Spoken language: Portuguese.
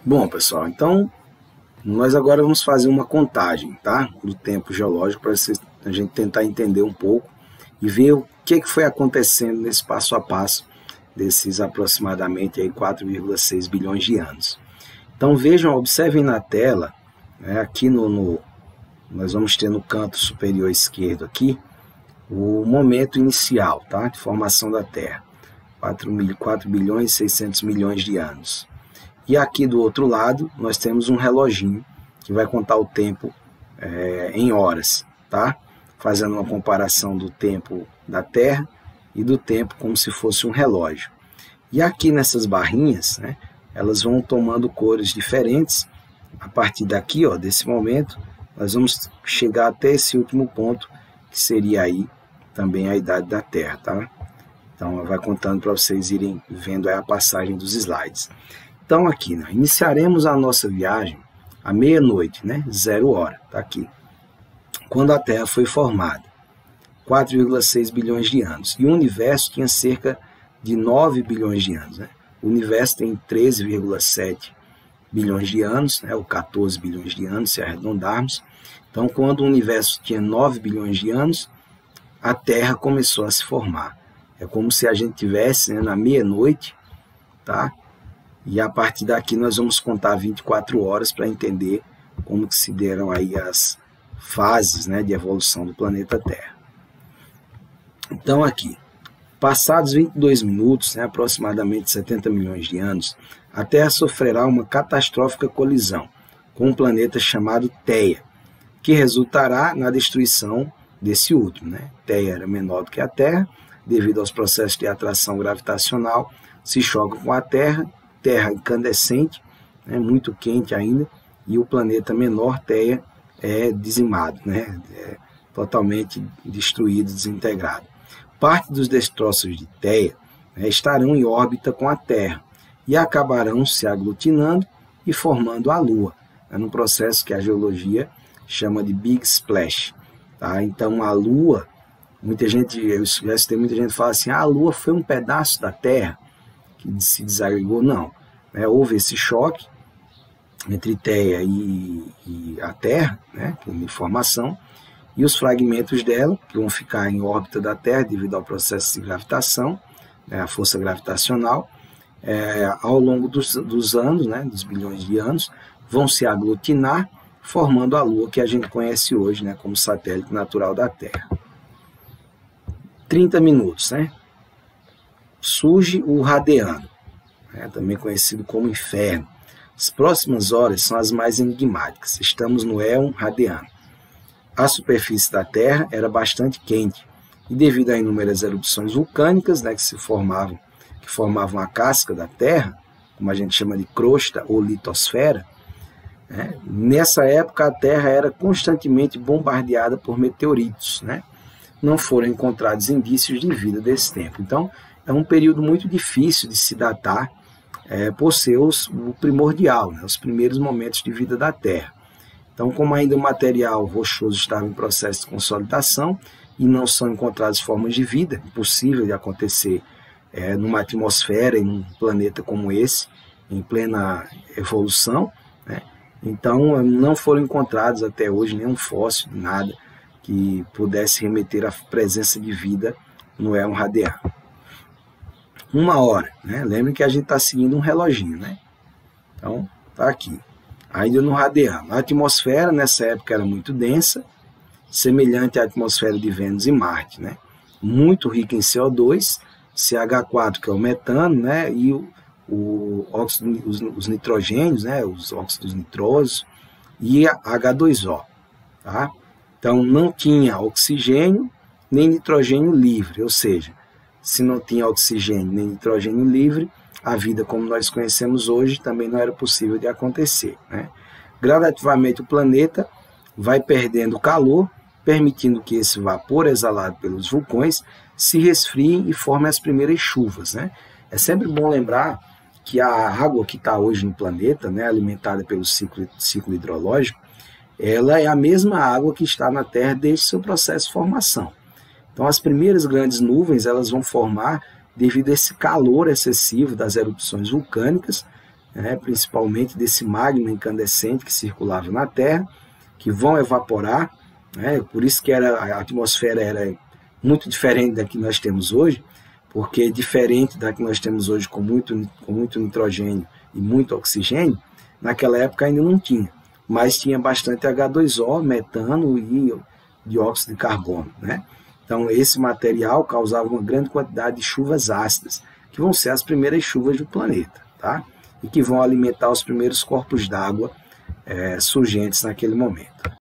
Bom, pessoal, então nós agora vamos fazer uma contagem, tá? Do tempo geológico para a gente tentar entender um pouco e ver o que foi acontecendo nesse passo a passo desses aproximadamente 4,6 bilhões de anos. Então vejam, observem na tela, né, aqui nós vamos ter no canto superior esquerdo aqui o momento inicial, tá? De formação da Terra, 4 bilhões e 600 milhões de anos. E aqui do outro lado, nós temos um reloginho que vai contar o tempo em horas, tá? Fazendo uma comparação do tempo da Terra e do tempo como se fosse um relógio. E aqui nessas barrinhas, né, elas vão tomando cores diferentes. A partir daqui, ó, desse momento, nós vamos chegar até esse último ponto, que seria aí também a idade da Terra, tá? Então, vai contando para vocês irem vendo aí a passagem dos slides. Então aqui, né, iniciaremos a nossa viagem à meia-noite, né, 0 hora, tá aqui. Quando a Terra foi formada, 4,6 bilhões de anos. E o universo tinha cerca de 9 bilhões de anos, né? O universo tem 13,7 bilhões de anos, né, ou 14 bilhões de anos, se arredondarmos. Então, quando o universo tinha 9 bilhões de anos, a Terra começou a se formar. É como se a gente tivesse, né, na meia-noite, tá? E a partir daqui nós vamos contar 24 horas para entender como que se deram aí as fases, né, de evolução do planeta Terra. Então aqui, passados 22 minutos, né, aproximadamente 70 milhões de anos, a Terra sofrerá uma catastrófica colisão com um planeta chamado Theia, que resultará na destruição desse último, né? Theia era menor do que a Terra, devido aos processos de atração gravitacional, se choca com a Terra incandescente, né, muito quente ainda, e o planeta menor, Theia, é dizimado, né, é totalmente destruído, desintegrado. Parte dos destroços de Theia, né, estarão em órbita com a Terra e acabarão se aglutinando e formando a Lua, né, num processo que a geologia chama de Big Splash. Tá? Então a Lua, muita gente fala assim, a Lua foi um pedaço da Terra que se desagregou. Não, né, houve esse choque entre Theia e a Terra, né, de formação, e os fragmentos dela, que vão ficar em órbita da Terra devido ao processo de gravitação, né, a força gravitacional, ao longo dos anos, né, dos bilhões de anos, vão se aglutinar, formando a Lua que a gente conhece hoje, né, como satélite natural da Terra. 30 minutos, né? Surge o radiano, né, também conhecido como inferno. As próximas horas são as mais enigmáticas. Estamos no éon radiano. A superfície da Terra era bastante quente e devido a inúmeras erupções vulcânicas, né, que formavam a casca da Terra, como a gente chama de crosta ou litosfera, né, nessa época a Terra era constantemente bombardeada por meteoritos, né? Não foram encontrados indícios de vida desse tempo. Então, é um período muito difícil de se datar por ser o primordial, né, os primeiros momentos de vida da Terra. Então, como ainda o material rochoso estava em processo de consolidação e não são encontradas formas de vida, impossível de acontecer numa atmosfera, em um planeta como esse, em plena evolução, né, então não foram encontrados até hoje nenhum fóssil, nada que pudesse remeter à presença de vida no éon radiano. 1 hora, né? Lembrem que a gente está seguindo um reloginho, né? Então, tá aqui. Ainda no radiano. A atmosfera, nessa época, era muito densa, semelhante à atmosfera de Vênus e Marte, né? Muito rica em CO2, CH4, que é o metano, né? E os nitrogênios, né? Os óxidos nitrosos, e a H2O, tá? Então, não tinha oxigênio nem nitrogênio livre, ou seja, se não tinha oxigênio nem nitrogênio livre, a vida como nós conhecemos hoje também não era possível de acontecer, né? Gradativamente o planeta vai perdendo calor, permitindo que esse vapor exalado pelos vulcões se resfrie e forme as primeiras chuvas, né? É sempre bom lembrar que a água que está hoje no planeta, né, alimentada pelo ciclo hidrológico, ela é a mesma água que está na Terra desde seu processo de formação. Então, as primeiras grandes nuvens elas vão formar devido a esse calor excessivo das erupções vulcânicas, né, principalmente desse magma incandescente que circulava na Terra, que vão evaporar, né, por isso que a atmosfera era muito diferente da que nós temos hoje, porque diferente da que nós temos hoje com muito nitrogênio e muito oxigênio, naquela época ainda não tinha, mas tinha bastante H2O, metano e dióxido de carbono, né? Então esse material causava uma grande quantidade de chuvas ácidas, que vão ser as primeiras chuvas do planeta, tá? E que vão alimentar os primeiros corpos d'água surgentes naquele momento.